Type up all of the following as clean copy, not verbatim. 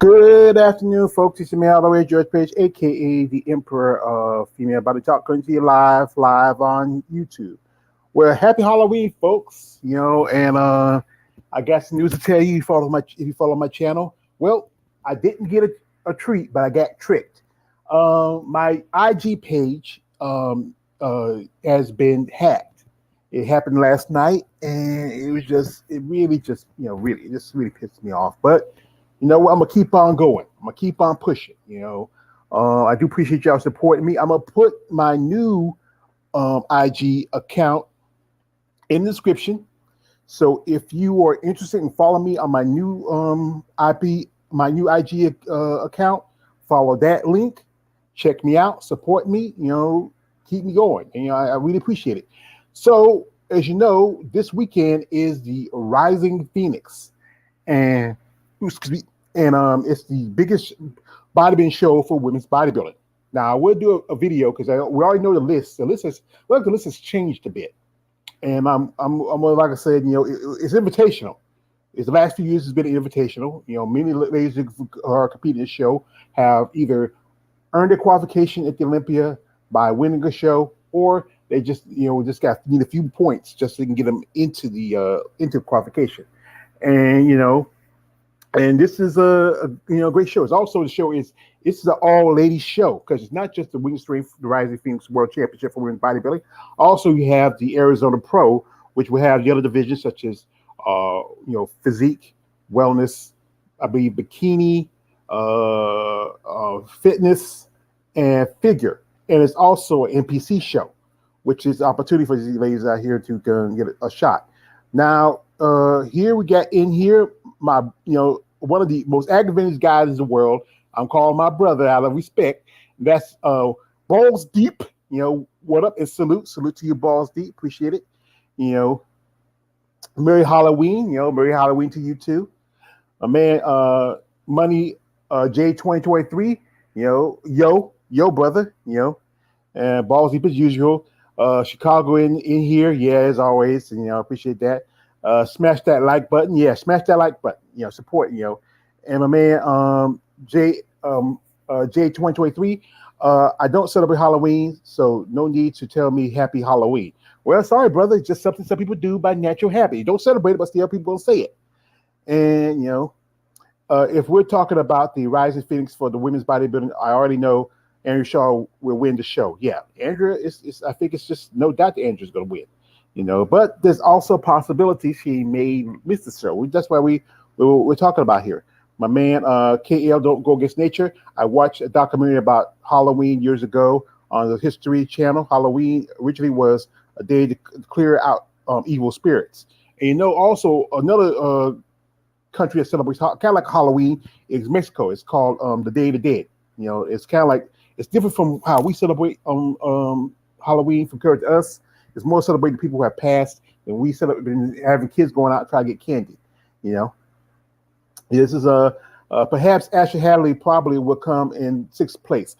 Good afternoon, folks. It's me all the way, George Page, aka the Emperor of Female Body Talk, coming to you live on YouTube. Well, happy Halloween, folks. And I got some news to tell you. If you follow my channel, well, I didn't get a treat, but I got tricked. My IG page has been hacked. It happened last night, and it just really pissed me off. But you know what? I'm gonna keep on going. I'm gonna keep on pushing. I do appreciate y'all supporting me. I'm gonna put my new IG account in the description. So if you are interested in following me on my new IG account, follow that link. Check me out. Support me. Keep me going. And I really appreciate it. So as you know, this weekend is the Rising Phoenix, and it's the biggest bodybuilding show for women's bodybuilding. Now, we'll do a video because we already know the list. The list has changed a bit, and I'm like I said, it's invitational. It's the last few years has been invitational. Many ladies who are competing in the show have either earned their qualification at the Olympia by winning a show, or they just need a few points just so they can get them into the qualification, and this is a great show. It's also this is an all ladies show because it's not just the Women's Strength, the Rising Phoenix World Championship for women's bodybuilding. Also, you have the Arizona Pro, which will have the other divisions such as physique, wellness, I believe bikini, fitness, and figure. And it's also an NPC show, which is an opportunity for these ladies out here to get a shot. Now, here we got in here my one of the most aggravating guys in the world. I'm calling my brother out of respect. That's Balls Deep. What up and salute to you, Balls Deep. Appreciate it. Merry Halloween. Merry Halloween to you too. My man, Money J 2023. Yo brother. And Balls Deep as usual. Chicago in here, yeah, as always, and I appreciate that. Smash that like button, yeah, smash that like button, support, and my man, J 2023. I don't celebrate Halloween, so no need to tell me Happy Halloween. Well, sorry, brother, it's just something some people do by natural habit. You don't celebrate it, but still people will say it. And if we're talking about the Rising Phoenix for the women's bodybuilding, I already know Andrea Shaw will win the show. Yeah, Andrea I think it's just no doubt that Andrea's going to win. But there's also a possibility she may miss the show. That's why we're talking about here. My man, KL Don't Go Against Nature. I watched a documentary about Halloween years ago on the History Channel. Halloween originally was a day to clear out evil spirits. And also another country that celebrates kind of like Halloween is Mexico. It's called the Day of the Dead. It's kind of like, it's different from how we celebrate Halloween compared to us. It's more celebrating people who have passed than we celebrate having kids going out trying to get candy. This is perhaps Ashley Hadley probably will come in 6th place.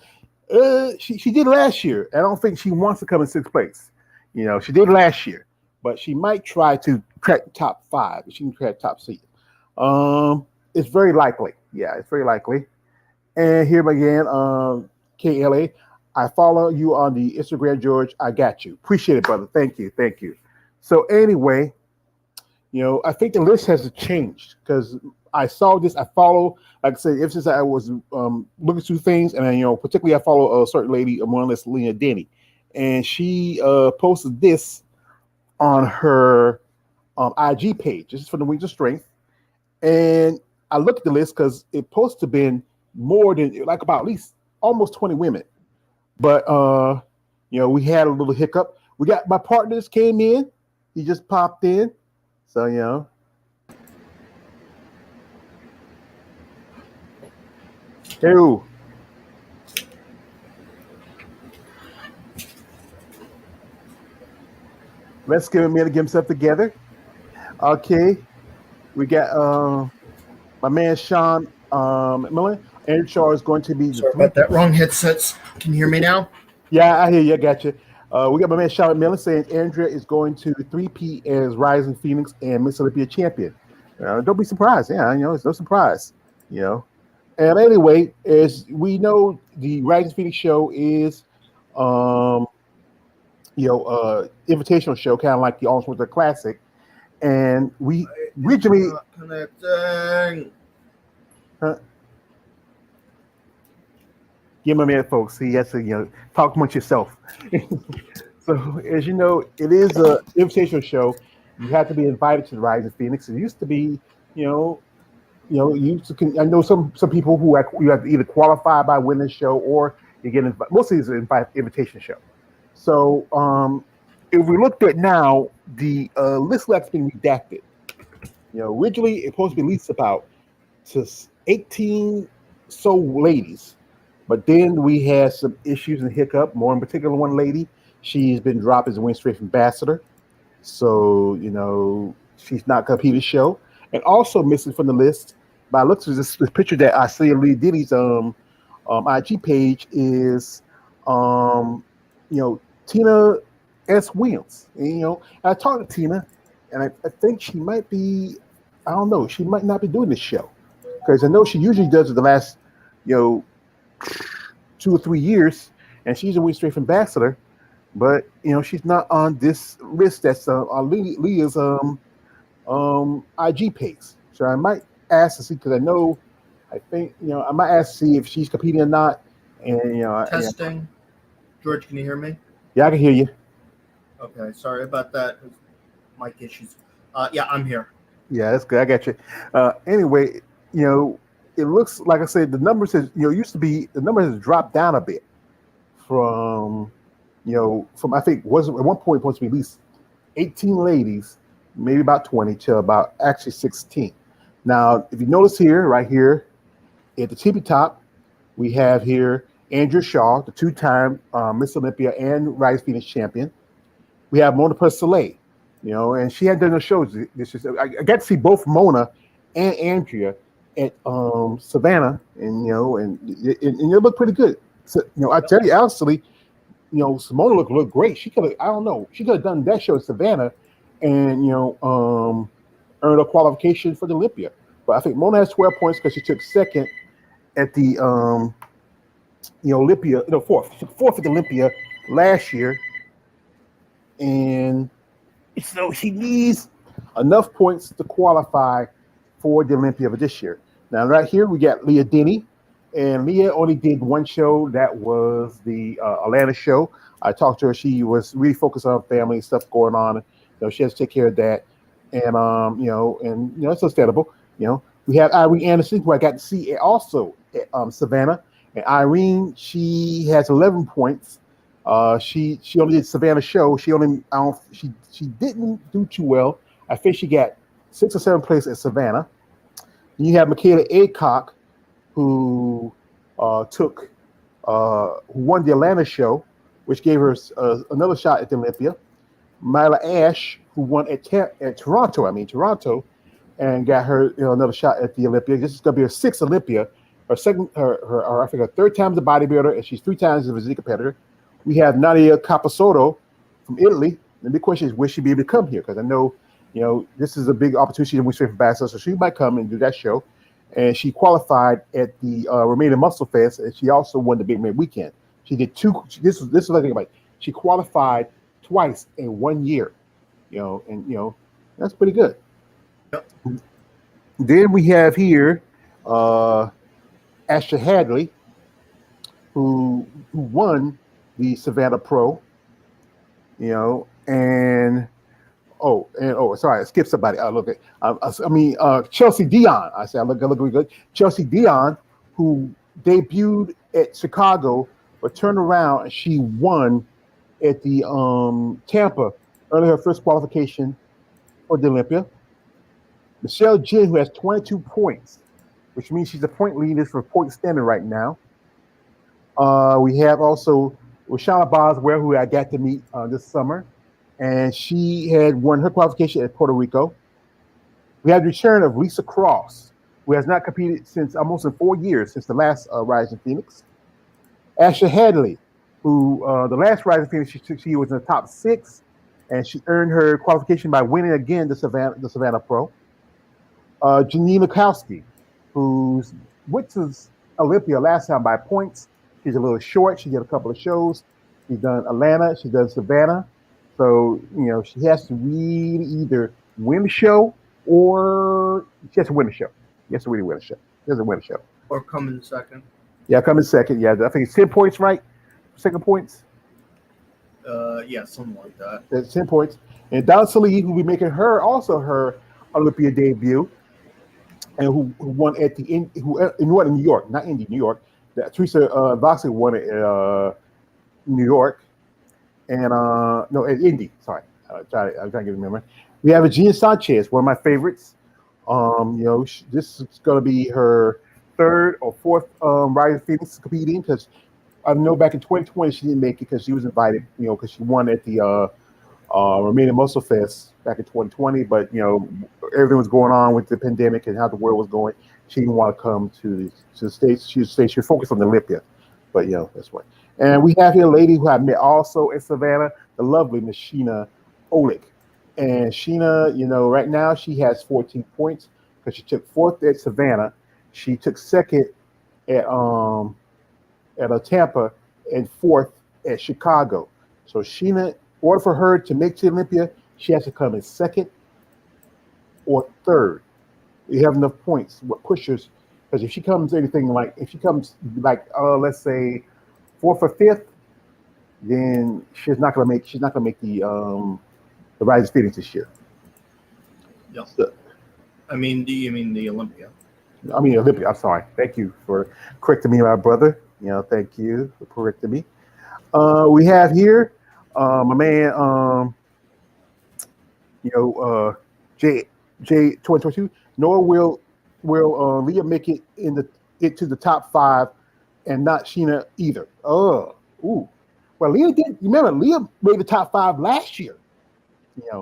She did last year. I don't think she wants to come in 6th place. She did last year, but she might try to crack the top 5. She can crack top 6. It's very likely. Yeah, it's very likely. And here again, KLA. I follow you on the Instagram, George. I got you. Appreciate it, brother. Thank you. So anyway, I think the list has changed because I saw this. I follow, like I said, ever since I was looking through things, and particularly I follow a certain lady, more or less Lena Denny, and she posted this on her IG page. This is from the Wings of Strength, and I looked at the list because it supposed to have been more than about at least almost 20 women. But we had a little hiccup. We got my partners came in. He just popped in. So Hey. Let's give him a minute to get himself together. Okay. We got my man Sean Miller. Andrew Shaw is going to be Sorry about that. Wrong headsets. Can you hear me now? Yeah, I hear you. I got you. We got my man Sean Miller saying Andrea is going to 3P as Rising Phoenix and Miss Olympia champion. Don't be surprised. Yeah, it's no surprise. And anyway, as we know, the Rising Phoenix show is, um, invitational show, kind of like the All Winter Classic. And we It's originally, not connecting. uh, give him a minute, folks. He has to, talk amongst yourself. So, as you know, it is a invitational show. You have to be invited to the Rising Phoenix. It used to be, you know, I know some people who you have to either qualify by winning the show or you get invited. Mostly it's an invitation show. So, if we looked at now, the list that's been redacted. Originally it's supposed to be at least about to 18 so ladies, but then we had some issues and hiccup. More in particular, one lady, she's been dropped as a Win Straight ambassador. So, she's not competing the show. And also missing from the list, by looks of this picture that I see on Lee Diddy's IG page is, um, Tina S. Williams. And, I talked to Tina, and I think she might be, I don't know, she might not be doing this show. Because I know she usually does it the last, you know, 2 or 3 years, and she's a Win Straight ambassador. But she's not on this list that's on Leah's IG page. So I might ask to see because I think I might ask to see if she's competing or not. And Testing. George, can you hear me? yeah, I can hear you. Okay, sorry about that. Mic issues. Yeah, I'm here. Yeah, that's good. I got you. Anyway, it looks like I said the numbers has used to be the number has dropped down a bit from from I think was at one point supposed to be at least 18 ladies, maybe about 20 to about actually 16. Now, if you notice here, right here at the tippy top, we have here Andrea Shaw, the two-time Miss Olympia and Rise Phoenix champion. We have Mona Soleil, and she had done no shows. I got to see both Mona and Andrea at Savannah, and they look pretty good. So, I tell you, honestly, Simona looked great. She could have, I don't know, she could have done that show in Savannah and, earned a qualification for the Olympia. But I think Mona has 12 points because she took second at the, Olympia, fourth. She took fourth at the Olympia last year. And so she needs enough points to qualify for the Olympia of this year. Now, right here, we got Leah Denny. And Leah only did one show. That was the Atlanta show. I talked to her. She was really focused on family stuff going on. She has to take care of that. And it's understandable. We have Irene Anderson, who I got to see also at Savannah. And Irene, she has 11 points. She only did Savannah show. She didn't do too well. I think she got 6 or 7 places at Savannah. And you have Michaela Aycock, who won the Atlanta show, which gave her another shot at the Olympia. Myla Ash, who won at Toronto, and got her another shot at the Olympia. This is going to be her 6th Olympia, her third time as a bodybuilder, and she's 3 times as a physique competitor. We have Nadia Capasotto from Italy. The big question is, will she be able to come here? Because I know, this is a big opportunity to win straight for Ambassador, so she might come and do that show. And she qualified at the Romania Muscle Fest, and she also won the Big Man Weekend. She did 2. This is what I think about it. She qualified twice in 1 year, and that's pretty good. Yep. Then we have here Asher Hadley, who won the Savannah Pro, and sorry, I skipped somebody. Chelsea Dion. I said I look really good. Chelsea Dion, who debuted at Chicago, but turned around and she won at the Tampa, early her first qualification for the Olympia. Michelle Jin, who has 22 points, which means she's the point leader for point standing right now. We have also Roshana Boswell, who I got to meet this summer. And she had won her qualification at Puerto Rico. We have the return of Lisa Cross, who has not competed since almost in 4 years, since the last Rising Phoenix. Asher Hadley, who the last Rising Phoenix she was in the top 6, and she earned her qualification by winning again the Savannah Pro. Janine Lukowski, who went to Olympia last time by points. She's a little short. She did a couple of shows. She's done Atlanta. She's done Savannah. So, she has to really either win the show or she has to win the show. She has to really win the show. She has to win the show. Or come in second. Yeah, come in second. Yeah, I think it's 10 points, right? Second points. Yeah, something like that. That's 10 points. And Don Salee, who will be making her Olympia debut, and who won at who won in New York, not Indy, New York. That Teresa Voxley won it New York, and no, at Indy. Sorry, I'm trying to remember. We have Gina Sanchez, one of my favorites. This is going to be her third or fourth Rising Phoenix competing, because I know back in 2020 she didn't make it because she was invited, because she won at the Romania Muscle Fest back in 2020, but everything was going on with the pandemic and how the world was going. She didn't want to come to the States. She was focused on the Olympia, but that's what. And we have here a lady who I met also in Savannah, the lovely Miss Sheena Olick. And Sheena, right now she has 14 points because she took fourth at Savannah. She took second at Tampa and fourth at Chicago. So Sheena, in order for her to make to Olympia, she has to come in second or third. You have enough points, what pushes, because if she comes let's say fourth or fifth, then she's not gonna make the Rising Phoenix this year. Yeah. So, You mean the Olympia? I mean Olympia. I'm sorry. Thank you for correcting me, my brother. Thank you for correcting me. We have here my man, J 2022. Nor will Leah make it into the top 5, and not Sheena either. Well, Leah did. Remember, Leah made the top 5 last year.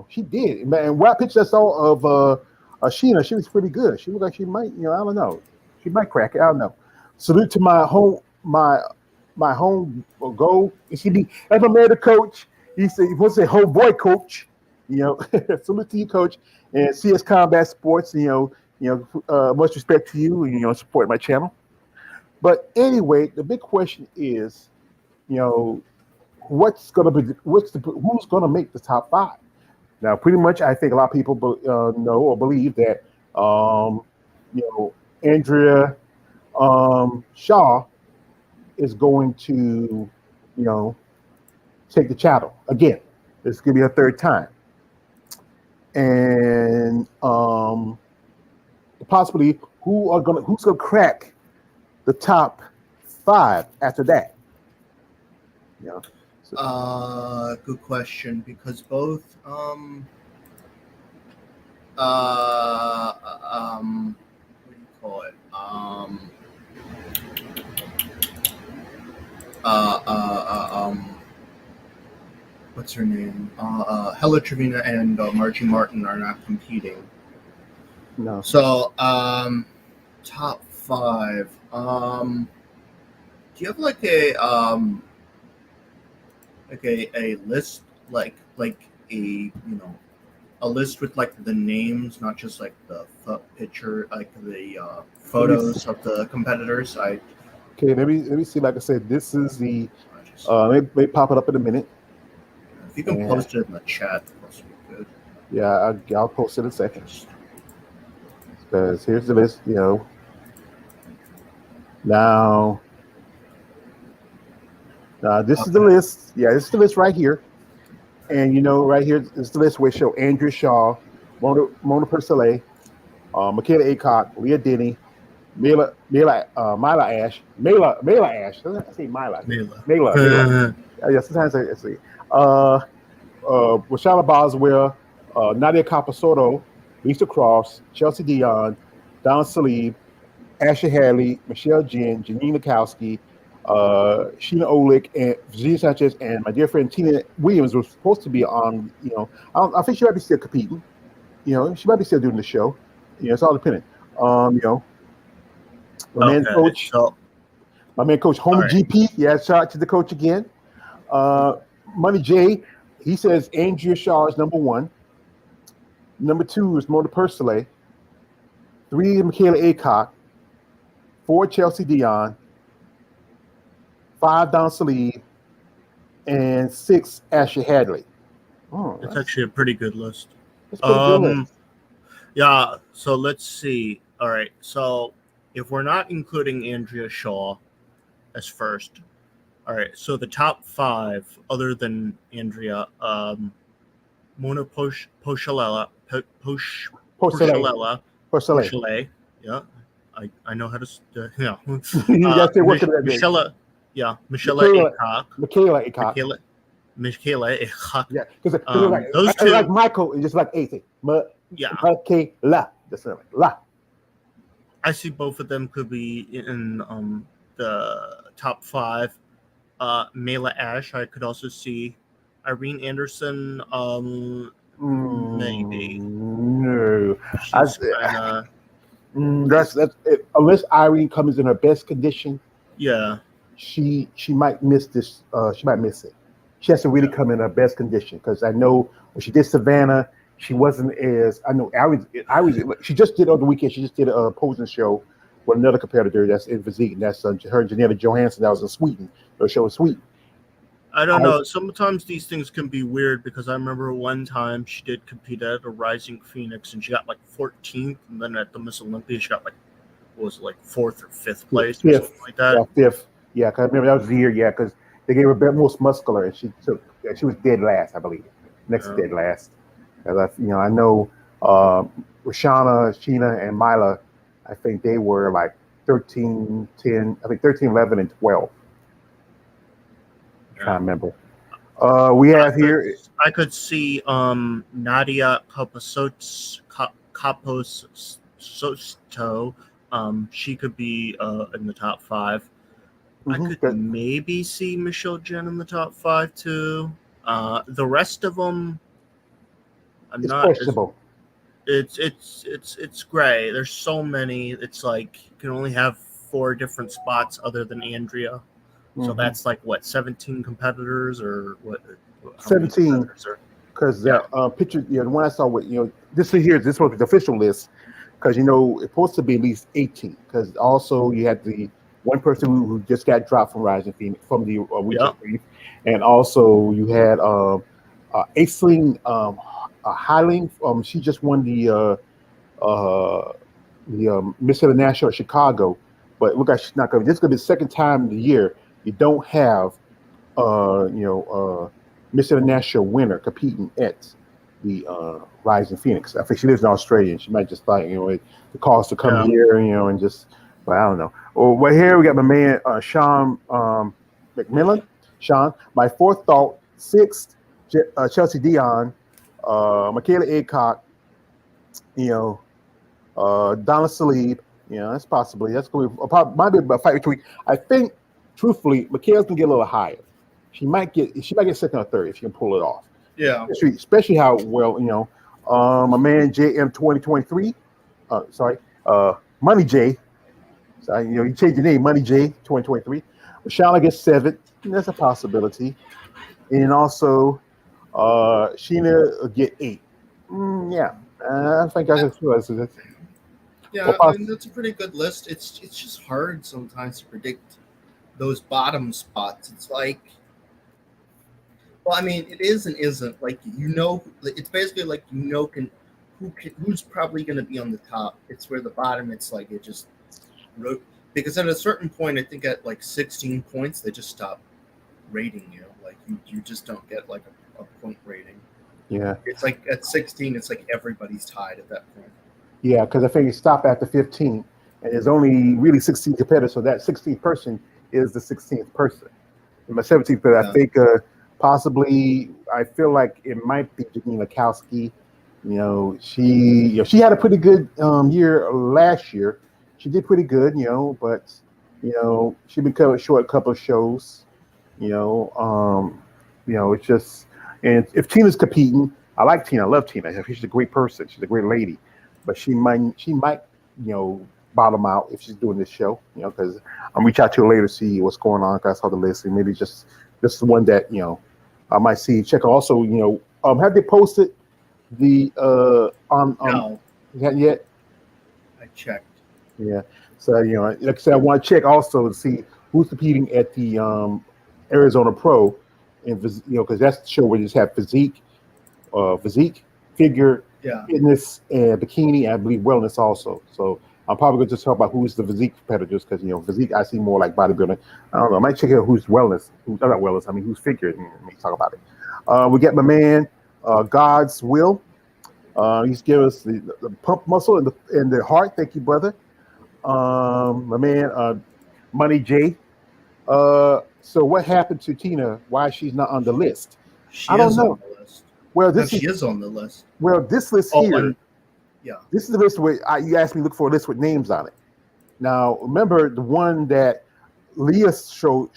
She did. And what picture I saw of Sheena, she was pretty good. She looked like she might, I don't know, she might crack it. I don't know. Salute to my home goal. That's my man, the coach. He said, he wants to say, "Home boy, coach." Salute to you, coach, and CS Combat Sports. Much respect to you. Support my channel. But anyway, the big question is, who's gonna make the top 5? Now, pretty much, I think a lot of people know or believe that Andrea Shaw is going to take the title again. This could be her third time, and possibly who's gonna crack the top 5 after that? Good question, because both what do you call it? What's her name? Hella Trevina and Margie Martin are not competing. No. So, top 5. Do you have like a list, like a list with like the names, not just like the picture, like the photos of the competitors? Okay, let me see. Like I said, this is the may pop it up in a minute. If you can post it in the chat, that's good. Yeah, I'll post it in a second. Because here's the list. Now this is the list. Yeah, this is the list right here. And right here is the list where it show Andrea Shaw, Mona Persilet, Michaela Aycock, Leah Denny, Mela Ash. Doesn't I say Mela? Mela. Yeah, sometimes I say. Rashana Boswell, Nadia Capasotto, Lisa Cross, Chelsea Dion, Don Salib, Ashley Hadley, Michelle Jen, Janine Lukowski, Sheena Olick, and Virginia Sanchez, and my dear friend Tina Williams was supposed to be on. I think she might be still competing. She might be still doing the show. It's all dependent. My man coach, Homie GP. Yeah, shout out to the coach again. Money J, he says Andrea Shaw is number 1. Number 2 is Mona Persilet. 3 is Michaela Aycock. 4 Chelsea Dion, 5 Don Salib, and 6 Ashley Hadley. Oh, It's actually a pretty good list. that's pretty good list. Yeah, so let's see. All right, so if we're not including Andrea Shaw as first, all right, so the top 5 other than Andrea, Mona Pochilella, Porcelain. Yeah, I know how to. Yeah, Yes, they're working that day. Michelle Aycock. Michaela Aycock. Michaela Aycock. Yeah, because those two, like Michael, it's just like A. Michaela. That's like La. I see both of them could be in the top 5. Mela Ash, I could also see. Irene Anderson, maybe. No, She's kind of. That's it. Unless Irene comes in her best condition. Yeah. She might miss this. She might miss it. She has to really come in her best condition, because I know when she did Savannah, she wasn't as I know. Irene. She just did over the weekend. She just did a posing show with another competitor that's in physique, and that's her and Janetta Johansson. That was in Sweden. Her show in Sweden. I don't know. Sometimes these things can be weird, because I remember one time she did compete at a Rising Phoenix and she got like 14th, and then at the Miss Olympia she got like, what was it, like 4th or 5th place or something like that. Yeah, 5th. Yeah, because I remember that was the year. Yeah, because they gave her most muscular, and she was dead last, I believe. Next to dead last. As I know Rashana, Sheena, and Mila, I think they were like 13, 10, I think 13, 11, and 12. I'm trying to remember. We have here. I could see Nadia Kapososto. She could be in the top 5. I could maybe see Michelle Jen in the top 5 too. The rest of them, It's questionable. It's gray. There's so many. It's like you can only have 4 different spots other than Andrea. So that's like what, 17 competitors or what? 17. Because that picture, the one I saw with this was the official list, because it's supposed to be at least 18. Because also you had the one person who just got dropped from Rising Phoenix from the weekend brief, and also you had Aisling Hiling. She just won the Miss International of Chicago, but it looks like she's not going. This is going to be the second time in the year you don't have Miss International winner competing at the Rising Phoenix. I think she lives in Australia, and she might just like the cost to come here, and just. But I don't know. Oh, well, here we got my man Sean McMillan. Sean, my 4th thought, 6th Chelsea Dion, Michaela Aycock, Donna Salib. That's going to be might be a fight between. I think, truthfully, Michaela's gonna get a little higher. She might get 2nd or 3rd if she can pull it off. Yeah. Especially how well my man JM 2023. Money J. So, you changed your name, Money J 2023. Rashana gets 7th. That's a possibility. And also, Sheena will get 8. I think I can feel it. Yeah, that's a pretty good list. It's just hard sometimes to predict those bottom spots. It's like, well, I mean, it is and isn't. Like, it's basically like who's probably going to be on the top. It's where the bottom. It's like it just wrote, because at a certain point, I think at like 16 points, they just stop rating you. Like you just don't get like a point rating. Yeah. It's like at 16, it's like everybody's tied at that point. Yeah, because I think you stop after 15, and there's only really 16 competitors, so that 16th person is the 16th person. And my 17th, but I think possibly, I feel like it might be Janine Lakowski. She had a pretty good year last year. She did pretty good, but she been cut short a couple of shows. It's just, and if Tina's competing, I like Tina. I love Tina. She's a great person. She's a great lady, but she might bottom out if she's doing this show. Because I'll reach out to her later to see what's going on. Cause I saw the list, and maybe just this is one that I might see. Check also. Have they posted the on? No. Yet? I checked. Yeah. So like I said, I want to check also to see who's competing at the Arizona Pro, and because that's the show where you just have physique, figure, Yeah. fitness, and bikini. I believe wellness also. So I'm probably going to just talk about who's the physique competitors because physique I see more like bodybuilding. I don't know. I might check out who's wellness. Who's not wellness. I mean who's figure. Let me talk about it. We got my man God's Will. He's giving us the pump muscle and the heart. Thank you, brother. My man Money J. So what happened to Tina? Why she's not on the list? She I don't is on know. the list. Well, No, she is on the list. this list Oh, here. and yeah. This is the list where you asked me to look for a list with names on it. Now, remember the one that Leah showed.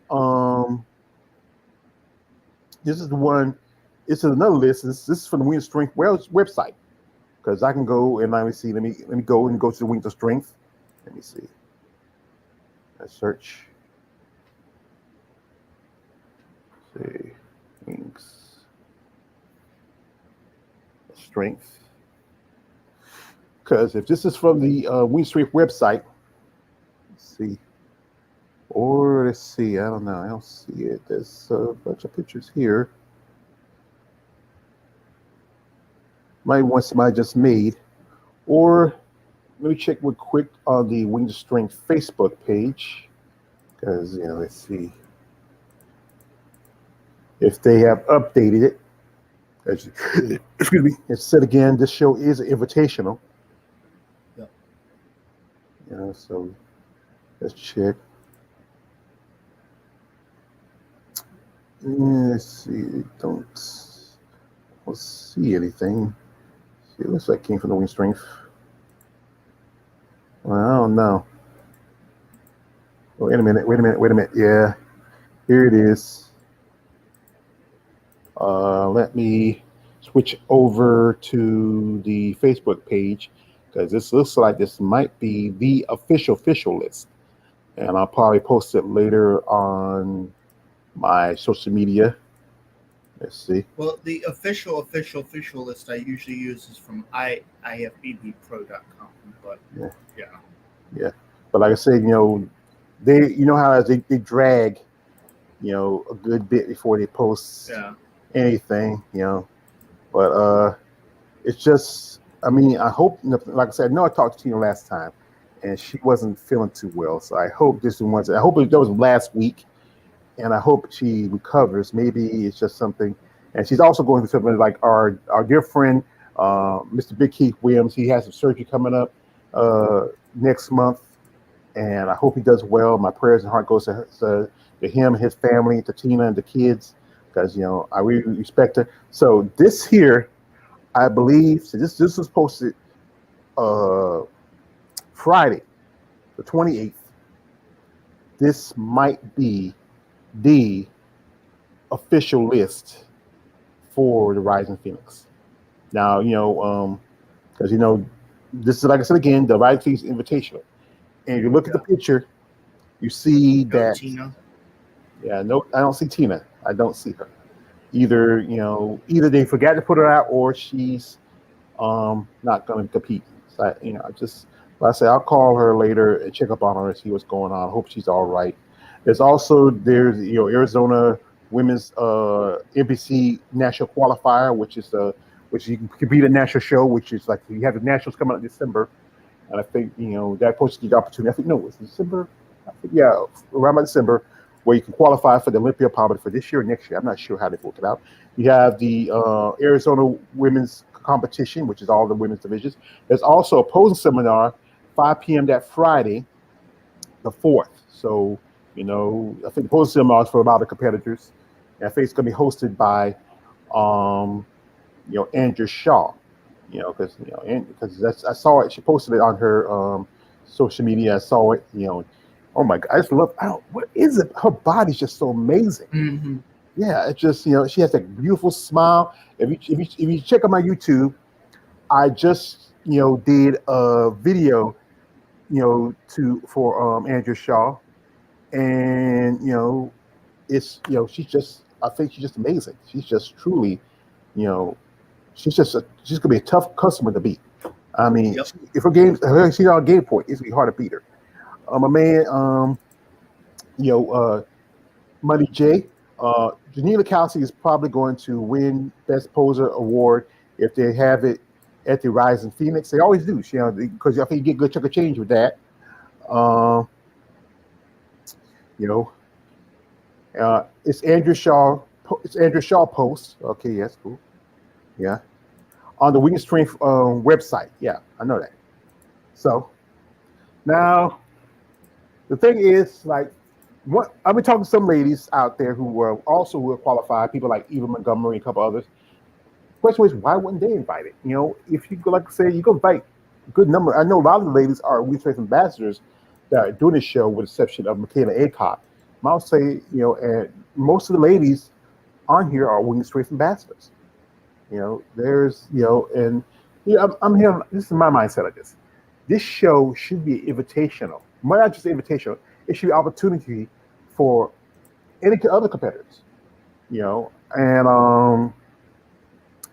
Um, this is the one. It's another list. This is from the Wing Strength website because I can go and let me see. Let me go and go to the Wing Strength. Let me see. Let's search. Let's see, Wings Strength. Because if this is from the Wing Strength website, let's see. Or let's see, I don't know. I don't see it. There's a bunch of pictures here. Might want somebody just made. Or let me check real quick on the Wing Strength Facebook page. Because, let's see if they have updated it. Excuse me. It said again, this show is invitational. Yep. So let's check. Let's see. Don't see anything. See, it looks like it came from the Wing Strength. Well, I don't know. Wait a minute. Yeah, here it is. Let me switch over to the Facebook page because this looks like this might be the official list, and I'll probably post it later on my social media. Let's see. Well, the official list I usually use is from ifbbpro.com, but yeah. But like I said, they, how they drag, a good bit before they post anything, But it's just, I mean, I hope, like I said, I know I talked to Tina last time, and she wasn't feeling too well. So I hope this one, I hope that was last week, and I hope she recovers. Maybe it's just something. And she's also going through something like our dear friend, Mr. Big Keith Williams. He has some surgery coming up next month, and I hope he does well. My prayers and heart goes to him, his family, to Tina and the kids, because I really respect her. So this here, I believe, so this was posted Friday, the 28th. This might be the official list for the Rising Phoenix. Now, because this is, like I said again, the Rising Phoenix Invitational. And if you look at the picture, you see that Tina. Yeah, no, I don't see Tina. I don't see her. Either they forgot to put her out, or she's not going to compete. So like I say, I'll call her later and check up on her and see what's going on. I hope she's all right. There's Arizona Women's NBC National Qualifier, which you can compete at national show, which is like you have the nationals coming out in December, and I think that posted the opportunity. I think no, it's December. I think, yeah, around about December, where you can qualify for the Olympia probably for this year or next year. I'm not sure how they work it out. You have the Arizona Women's Competition, which is all the women's divisions. There's also a posing seminar, 5 p.m. that Friday, the 4th. So, I think the posing seminar is for a lot of competitors. And I think it's going to be hosted by, Andrew Shaw. Because I saw it. She posted it on her social media. I saw it. Oh my God! I just love. What is it? Her body's just so amazing. Mm-hmm. Yeah, it's just she has that beautiful smile. If you check out my YouTube, I just did a video for Andrew Shaw, and it's I think she's just amazing. She's just truly she's gonna be a tough customer to beat. I mean, Yep. if she's on game point, it's gonna be hard to beat her. My man, Money J, Janila Kelsey is probably going to win Best Poser award if they have it at the Rising Phoenix. They always do, because I think you get good chunk of change with that. Uh, you know, it's Andrew Shaw. It's Andrew Shaw post. Okay, yes, cool. Yeah, on the Weakness Strength website. Yeah, I know that. So now the thing is, like, what I've been talking to some ladies out there who were qualified, people like Eva Montgomery and a couple others. The question is, why wouldn't they invite it? If you go, like I say, you go invite a good number. I know a lot of the ladies are Weakness Strength ambassadors that are doing this show, with the exception of Michaela Aycock. I'll say, and most of the ladies on here are Weakness Strength ambassadors. There's, and I'm here. This is my mindset of this. This show should be invitational. Might not just invitational. It should be opportunity for any other competitors. And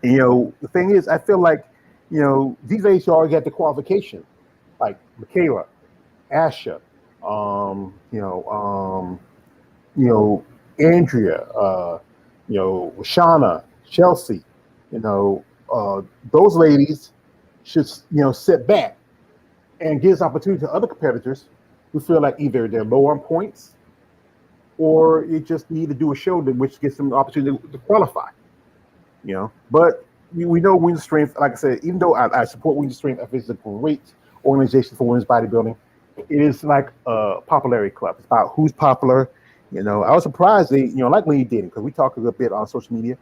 the thing is, I feel like, these ladies already got the qualification, like Michaela, Asha, Andrea, Shauna, Chelsea, those ladies should, sit back and gives opportunity to other competitors who feel like either they're low on points or you just need to do a show which gives them the opportunity to qualify. But we know Women's Strength, like I said, even though I support Women's Strength, I think it's a great organization for women's bodybuilding. It is like a popularity club. It's about who's popular. I was surprised they, like Lady Denny, because we talked a little bit on social media.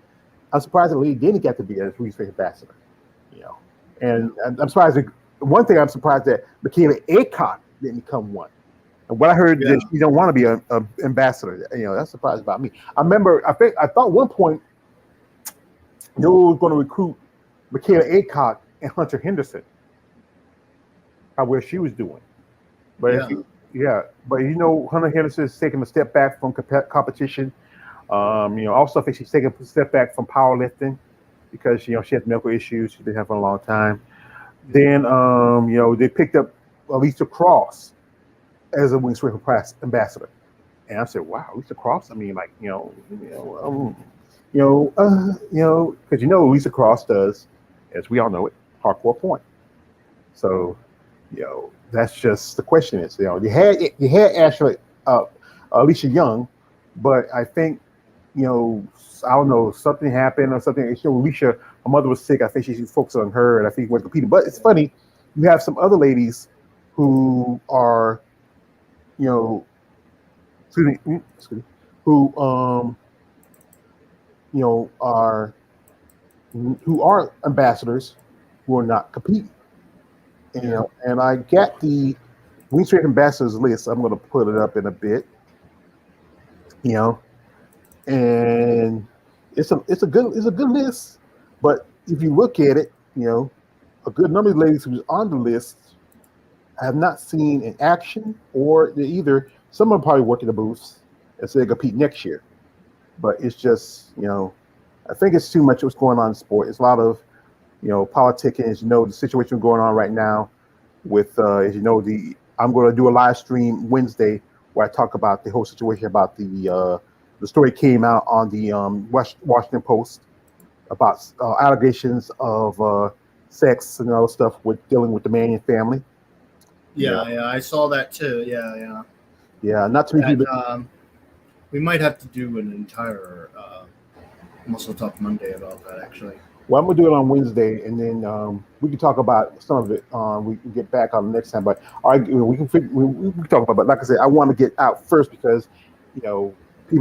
I'm surprised that Lady Denny got to be a Women's Strength ambassador. And I'm surprised. One thing I'm surprised that Michaela Aycock didn't become one. And what I heard that she don't want to be an ambassador. That's surprised about me. I thought one point they were going to recruit Michaela Aycock and Hunter Henderson. Where she was doing, but Hunter Henderson is taking a step back from competition. Also I think she's taking a step back from powerlifting because she has medical issues she's been having for a long time. Then they picked up Lisa Cross as a Wings Strength ambassador, and I said, "Wow, Lisa Cross." I mean, like because Lisa Cross does, as we all know it, hardcore point. So, that's just the question is, you had Ashley, Alicia Young, but I think, I don't know, something happened or something. Alicia, her mother was sick. I think she focused on her, and I think she was competing. But it's funny, you have some other ladies who are, who are ambassadors who are not competing. And I got the Wing Strength ambassadors list. I'm going to put it up in a bit. And it's a good list. But if you look at it, a good number of ladies who's on the list I have not seen in action, or some of them probably working the booths and say they compete next year. But it's just, I think it's too much what's going on in sport. It's a lot of, politicking. As the situation going on right now with, I'm going to do a live stream Wednesday where I talk about the whole situation about the story came out on the Washington Post about allegations of sex and other stuff with dealing with the Mannion family. Yeah, I saw that too. Yeah. Yeah, not too many people. We might have to do an entire MuscleTalk Monday about that, actually. Well, I'm gonna do it on Wednesday, and then we can talk about some of it. We can get back on the next time, but we can talk about it. But like I said, I want to get out first because people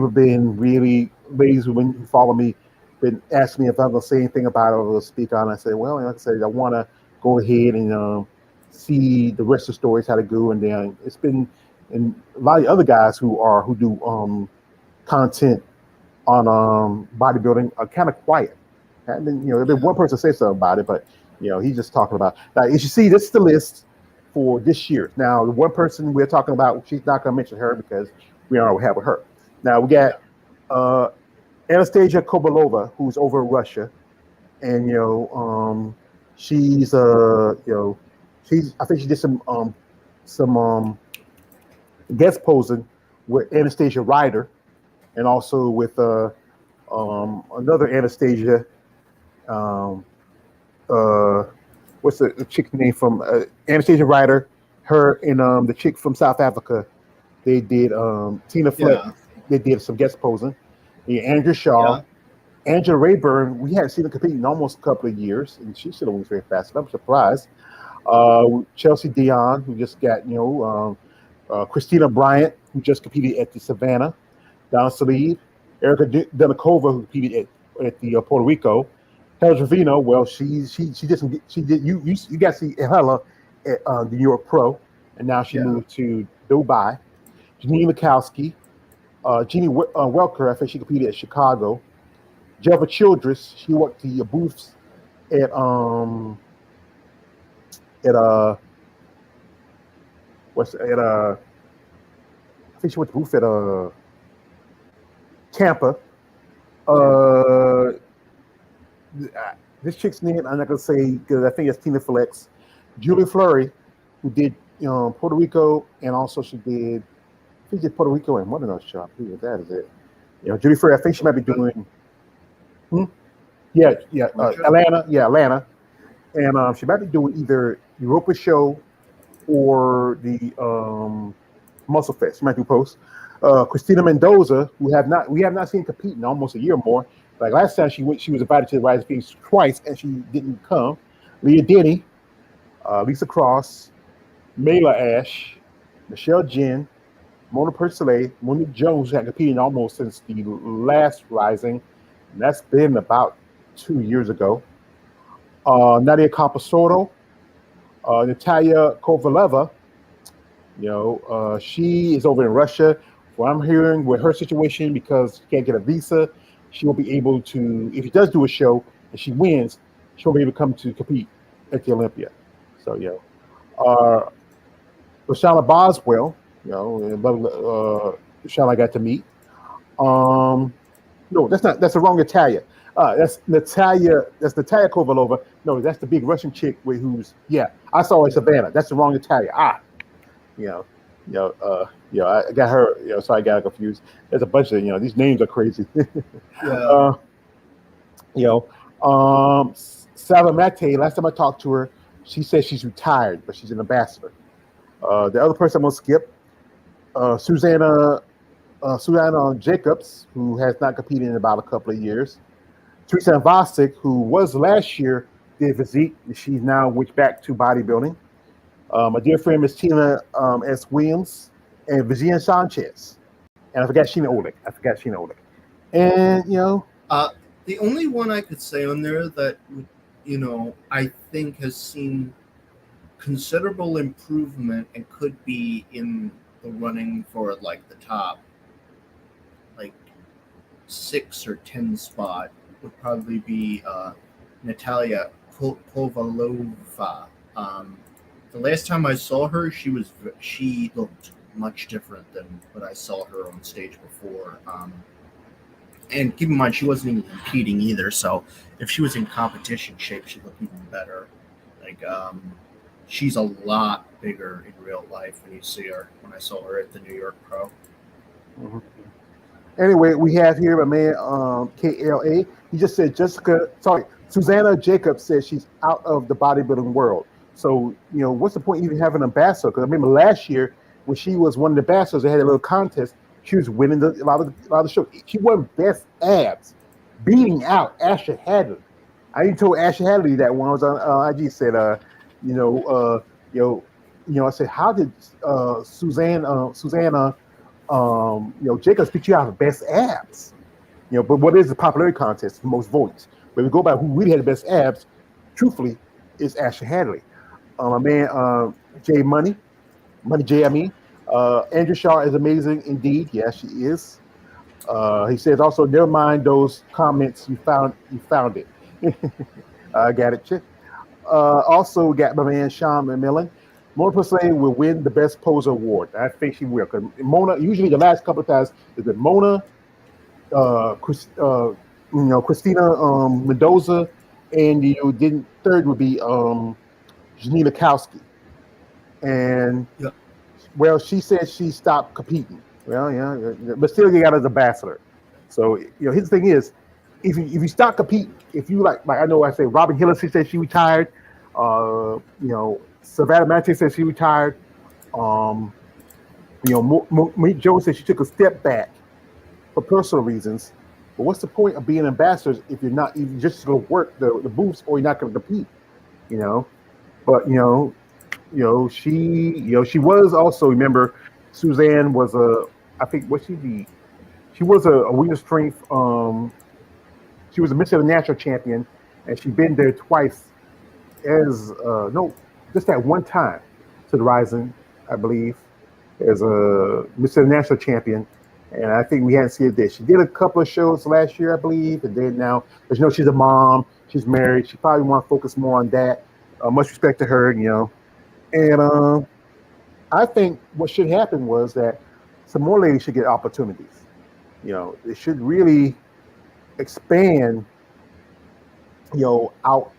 have been really ladies who follow me been asking me if I'm gonna say anything about it or speak on it. I said, well, like I said, I want to go ahead and see the rest of the stories how to go, and then it's been and a lot of other guys who do content on bodybuilding are kind of quiet. And then there's been one person say something about it, but he's just talking about. Now, as you see, this is the list for this year. Now, the one person we're talking about, she's not going to mention her because we already have with her. Now we got Anastasia Kobalova, who's over in Russia, and She's I think she did some guest posing with Anastasia Ryder and also with another Anastasia. Um, uh, what's the chick's name from Anastasia Ryder? Her and the chick from South Africa. They did Tina Fleck. Yeah. They did some guest posing. Yeah, Andrew Shaw, Yeah. Angela Rayburn. We hadn't seen her compete in almost a couple of years, and she should have won very fast. I'm surprised. Chelsea Dion, who just got Christina Bryant, who just competed at the Savannah. Donna Salib, Erica Denikova, who competed at the Puerto Rico. Helen Trevino, well, she did you got to see Hella at the New York Pro, and now she moved to Dubai. Janine Mikowski, Jeannie Welker, I think she competed at Chicago. Jennifer Childress, she worked the booths at I think she went to booth at Tampa. This chick's name I'm not gonna say because I think it's Tina Flex. Julie Fleury, who did Puerto Rico, and also she did Puerto Rico and one of those shops. That is it. Julie Fleury. I think she might be doing. Atlanta. Yeah, Atlanta, and she might be doing either Europa show or the Muscle Fest. She might do post. Christina Mendoza, we have not seen compete in almost a year or more. Like last time she was invited to the Rise of Phoenix twice and she didn't come. Leah Denny, Lisa Cross, Mayla Ash, Michelle Jen, Mona Persley, Monique Jones, who had competed almost since the last Rising, and that's been about 2 years ago. Nadia Capasordo, Natalia Kovaleva, she is over in Russia. What I'm hearing with her situation, because she can't get a visa, she won't be able to, if she does do a show and she wins, she won't be able to come to compete at the Olympia. So, Roshana Boswell, Roshana I got to meet. No, that's the wrong Natalia. That's Natalia Kovalova. No, that's the big Russian chick I saw her in Savannah. That's the wrong Natalia. I got her, so I got confused. There's a bunch of, these names are crazy. Sava Mate, last time I talked to her, she said she's retired, but she's an ambassador. The other person I'm going to skip, Susanna Jacobs, who has not competed in about a couple of years. Teresa Vosick, who was last year, did physique, and she's now went back to bodybuilding. My dear friend Miss Tina S. Williams and Virginia Sanchez. And I forgot Sheena Olick. And, the only one I could say on there that, I think has seen considerable improvement and could be in the running for like the top, like 6 or 10 spot would probably be Natalia Kovalova. The last time I saw her, she looked much different than what I saw her on stage before. And keep in mind, she wasn't even competing either. So if she was in competition shape, she'd look even better. She's a lot bigger in real life when you see her. When I saw her at the New York Pro. Mm-hmm. Anyway, we have here my man KLA. He just said Susanna Jacobs says she's out of the bodybuilding world. So, what's the point even having an ambassador? Because I remember last year when she was one of the ambassadors, they had a little contest. She was winning a lot of the shows. She won best abs, beating out Asher Hadley. I even told Asher Hadley that when I was on IG. Said, I said, how did Susanna Jacobs pick you out of best abs? But what is the popularity contest? Most votes. But we go by who really had the best abs. Truthfully, is Asher Hadley. My man Jay Money J. I mean, Andrew Shaw is amazing indeed. Yes, she is. He says also, never mind those comments. You found it. I got it, chick. Also, we got my man Sean McMillan. Mona Persley will win the Best Poser Award. I think she will. Because Mona, usually the last couple of times, is it Mona, Christina Mendoza, and then third would be Janina Kowski, and Yeah. well, she said she stopped competing. Well, yeah, but still you got as ambassador. So his thing is, if you stop competing, if you like I know I say Robin Hillis, she said she retired. Savannah Matthews said she retired. Um, Monique Jones said she took a step back for personal reasons. But what's the point of being ambassadors if you're not even just going to work the booths or you're not going to compete? You know, but she was also, remember, Suzanne was I think what she was a women's strength she was a Miss International champion, and she'd been there twice as no, just that one time to the Rising, I believe, as a Miss International champion. And I think we hadn't seen it there. She did a couple of shows last year, I believe, and then now, because she's a mom, she's married, she probably want to focus more on that. Much respect to her, And I think what should happen was that some more ladies should get opportunities. They should really expand, out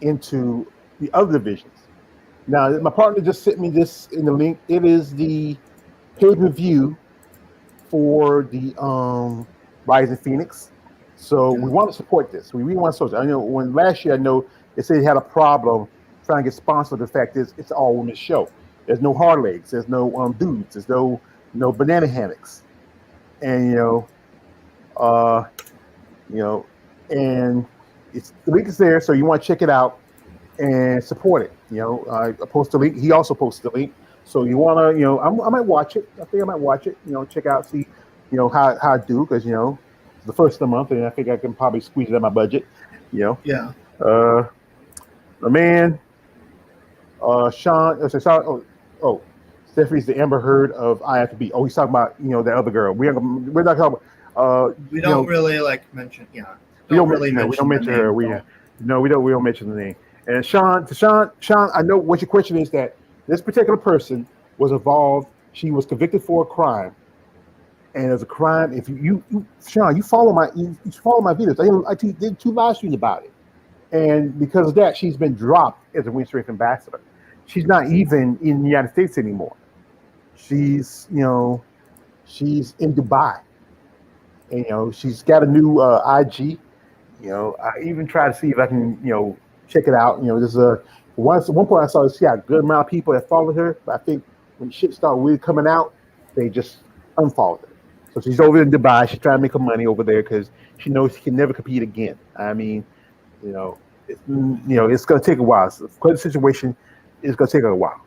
into the other divisions. Now, my partner just sent me this in the link. It is the pay-per-view for the Rising Phoenix. So we want to support this. We really want to support it. I know when last year, I know they said they had a problem trying to get sponsored. The fact is, it's an all women's show. There's no hard legs. There's no dudes. There's no banana hammocks. And uh, and the link is there, so you want to check it out and support it. I post the link. He also posted the link. So you want to, I might watch it. I think I might watch it. Check out, see, how I do, because it's the first of the month, and I think I can probably squeeze it out of my budget. Yeah. The man, Sean. Stephanie's the Amber Heard of I Have to Be. Oh, he's talking about that other girl. We're not talking about. We don't really mention. Yeah. We don't mention her. We don't mention the name. And Sean, I know what your question is, that this particular person was involved. She was convicted for a crime, and as a crime, if you Sean, you follow my videos. I did 2 live streams about it, and because of that, she's been dropped as a women's strength ambassador. She's not even in the United States anymore. She's she's in Dubai, and she's got a new IG. I even try to see if I can check it out. There's one point I saw she got a good amount of people that followed her, but I think when shit started really coming out, they just unfollowed her. So she's over in Dubai. She's trying to make her money over there because she knows she can never compete again. I mean, it's going to take a while. So the situation is going to take a while.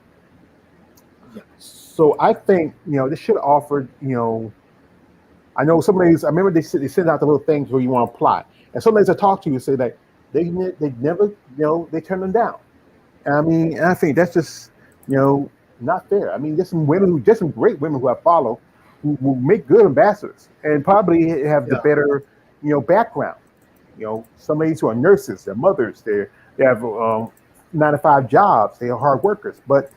Yeah. So I think they should have offered. I know some ladies. I remember they send out the little things where you want to apply, and some ladies I talk to say that they never they turn them down. I mean, I think that's just not fair. I mean, there's some great women who I follow who will make good ambassadors and probably have the better background. Some ladies who are nurses, they're mothers, they have 9-to-5 jobs, they are hard workers. But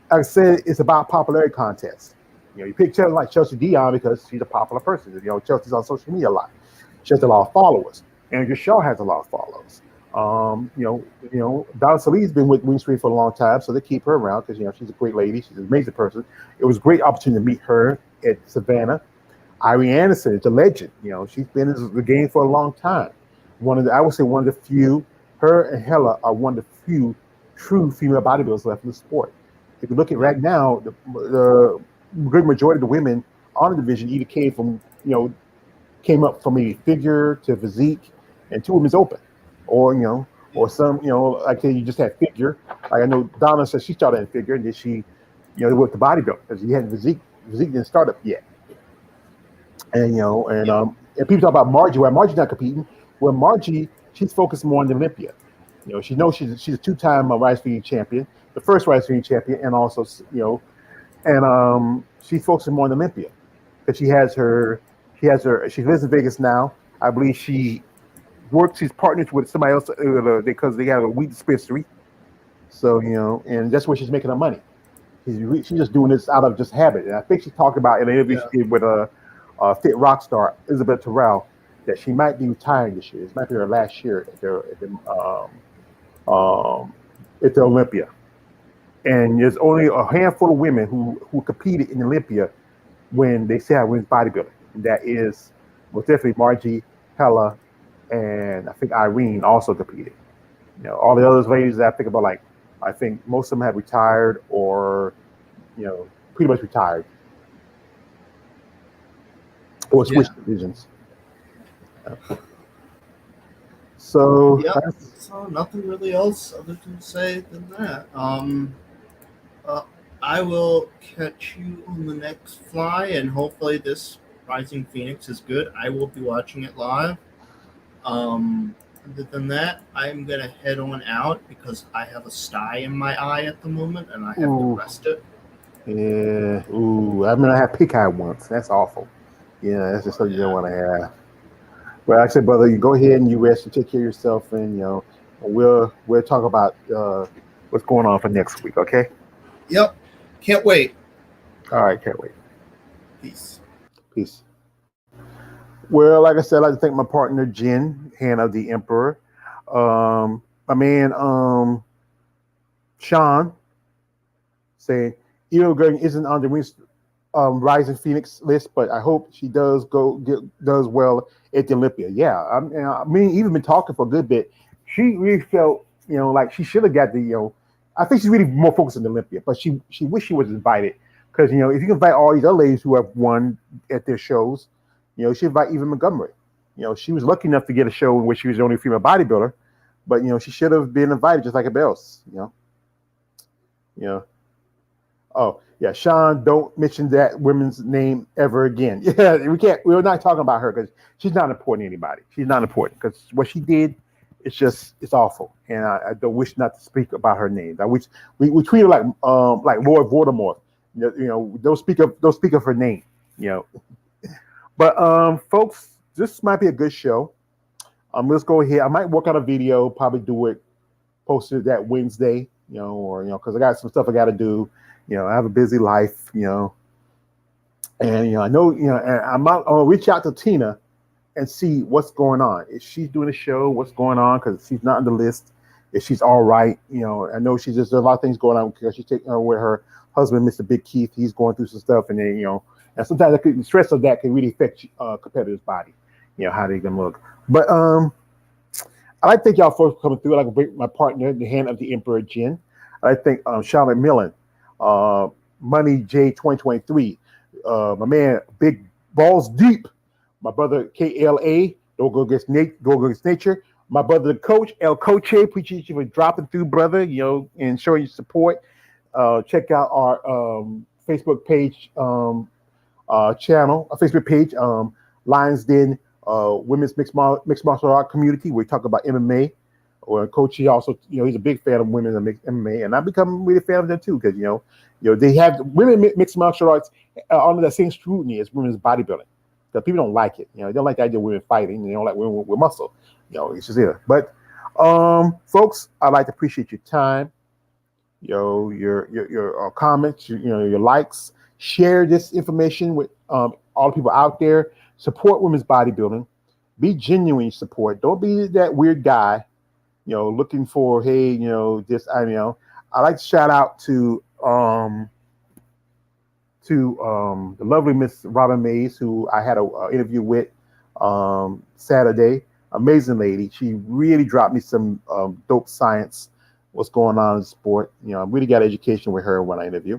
like I said, it's about popularity contests. You pick Chelsea like Chelsea Dion because she's a popular person. Chelsea's on social media a lot. She has a lot of followers. Andrea Shaw has a lot of followers. Donna Salih's been with Wing Street for a long time, so they keep her around because she's a great lady. She's an amazing person. It was a great opportunity to meet her at Savannah. Irene Anderson is a legend. She's been in the game for a long time. I would say one of the few. Her and Hella are one of the few true female bodybuilders left in the sport. If you look at right now, the good majority of the women on the division either came up from a figure to physique, and 2 women's open, or or some like you just had figure. Like I know Donna said she started in figure, and then she worked the bodybuilder because she hadn't physique didn't start up yet. And and people talk about Margie. Why Margie's not competing? Well, Margie, she's focused more on the Olympia. She knows she's a 2-time Rise Feeding champion, the first Rise Feeding champion, and also she's focusing more on Olympia because she lives in Vegas now. I believe she's partnered with somebody else because they have a weed dispensary. So and that's where she's making her money. She's just doing this out of just habit. And I think she talked about in an interview she did with a fit rock star Isabel Terrell that she might be retiring this year. This might be her last year um, at the Olympia. And there's only a handful of women who competed in Olympia when they say I win bodybuilding. That is most definitely Margie, Hella, and I think Irene also competed. All the other ladies that I think about, like I think most of them have retired or pretty much retired or switched divisions. So yeah, so nothing really else other to say than that. I will catch you on the next fly, and hopefully this Rising Phoenix is good. I will be watching it live. Other than that, I'm gonna head on out because I have a sty in my eye at the moment, and I have to rest it. Yeah. Ooh. I mean, I had pink eye once. That's awful. Yeah, that's just something you don't want to have. Well, like I said, brother, you go ahead and you rest and take care of yourself, and we'll talk about what's going on for next week. Okay. Yep. Can't wait. All right. Can't wait. Peace. Peace. Well, like I said, I'd like to thank my partner Jen, Hand of the Emperor, my man Sean, saying Eel Gurgen isn't on the Rising Phoenix list, but I hope she does does well at the Olympia. Yeah, I mean, even been talking for a good bit. She really felt, like she should have got the, I think she's really more focused on the Olympia, but she wished she was invited because if you invite all these other ladies who have won at their shows, she invite Eva Montgomery. She was lucky enough to get a show in which she was the only female bodybuilder, but she should have been invited just like everybody else. Oh yeah, Sean, don't mention that woman's name ever again. Yeah, we can't. We're not talking about her because she's not important to anybody. She's not important because what she did, it's awful, and I don't wish not to speak about her name. I wish we treat her like Lord Voldemort. Don't speak of her name. But folks, this might be a good show. Let's go ahead. I might work on a video, probably do it, post it that Wednesday. Or because I got some stuff I got to do. I have a busy life. And I know. And I'll reach out to Tina and see what's going on. If she's doing a show, what's going on? Because she's not on the list. If she's all right, I know there's a lot of things going on because she's taking her with her husband, Mr. Big Keith. He's going through some stuff, and then and sometimes the stress of that can really affect competitor's body. How they can look. But I like to thank y'all for coming through. I like to bring my partner, the Hand of the Emperor, Jen. I like to thank Charlotte Millen, Money J 2023, my man Big Balls Deep, my brother KLA, Don't Go Against Nature, my brother the Coach El Coche. Appreciate you for dropping through, brother. And showing your support. Check out our Facebook page channel, our Facebook page, Lions Den Women's Mixed Martial Art Community. We talk about MMA. Or Coach, he also, he's a big fan of women in MMA, and I've become really a fan of them too because they have women mixed martial arts under the same scrutiny as women's bodybuilding. Because people don't like it, they don't like the idea of women fighting, they don't like women with muscle, it's just there. But folks, I'd like to appreciate your time, your comments, your likes. Share this information with all the people out there. Support women's bodybuilding. Be genuine support. Don't be that weird guy. Looking for, hey, this, I like to shout out to the lovely Miss Robin Mays, who I had an interview with Saturday. Amazing lady. She really dropped me some dope science, what's going on in the sport. I really got education with her when I interview.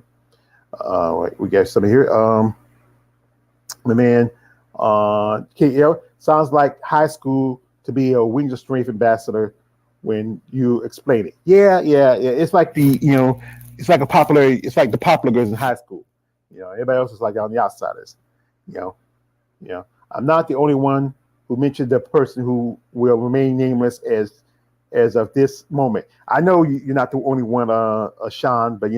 We got something here. My man, KL, sounds like high school to be a Wings of Strength ambassador. When you explain it, yeah, it's like it's like the popular girls in high school. Everybody else is like on the outsiders. I'm not the only one who mentioned the person who will remain nameless as of this moment. I know you're not the only one, Sean, but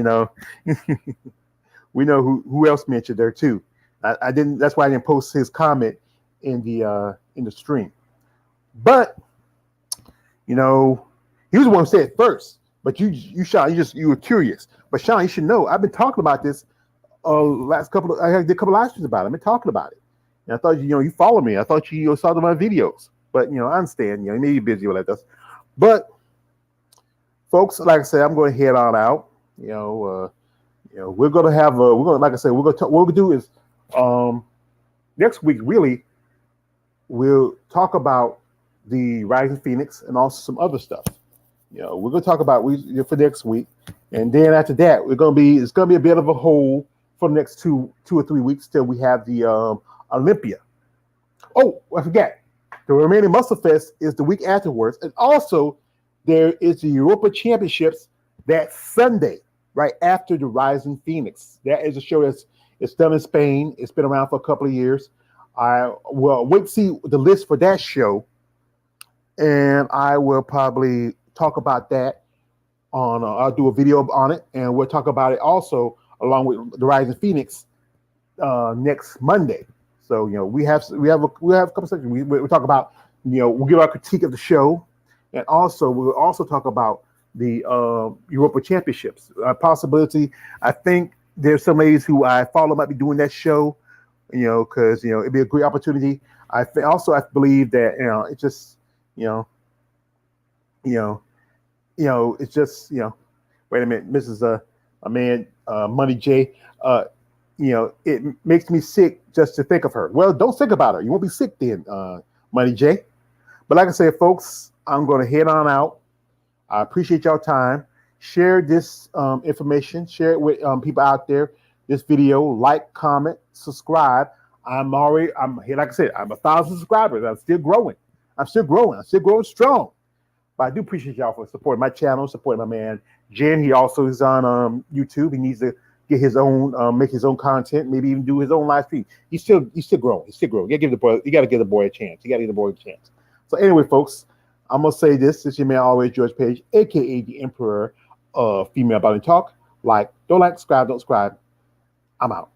we know who else mentioned there too. I didn't. That's why I didn't post his comment in the stream, but. He was the one who said it first. But you, Sean, you were curious. But Sean, you should know, I've been talking about this. I did a couple live streams about it. I've been talking about it. And I thought you follow me. I thought you saw my videos. But I understand. You may be busy with that. But folks, like I said, I'm going to head on out. We're going to have we're going to, like I said, we're going to what we're going to do is next week really we'll talk about the Rising Phoenix and also some other stuff. We're going to talk about for next week, and then after that, it's going to be a bit of a hold for the next 2 or 3 weeks till we have the Olympia. Oh, I forget. The remaining Muscle Fest is the week afterwards, and also there is the Europa Championships that Sunday, right after the Rising Phoenix. That is a show it's done in Spain. It's been around for a couple of years. I will wait to see the list for that show, and I will probably talk about that on. I'll do a video on it, and we'll talk about it also along with the Rising Phoenix next Monday. So we have a couple sections. We'll talk about we'll give our critique of the show, and also we'll also talk about the Europa Championships possibility. I think there's some ladies who I follow might be doing that show, because it'd be a great opportunity. I believe that it's just it's just wait a minute, Mrs. Money J. It makes me sick just to think of her. Well, don't think about her. You won't be sick then, Money J. But like I said, folks, I'm going to head on out. I appreciate y'all time. Share this information. Share it with people out there. This video, like, comment, subscribe. I'm here. Like I said, I'm 1,000 subscribers. I'm still growing. I'm still growing strong. But I do appreciate y'all for supporting my channel, supporting my man Jen. He also is on YouTube. He needs to get his own, make his own content, maybe even do his own live stream. He's still growing. You gotta give the boy a chance. So anyway, folks, I'm gonna say this. This is your man always, George Page, aka the Emperor of Female Body Talk. Don't subscribe, don't subscribe. I'm out.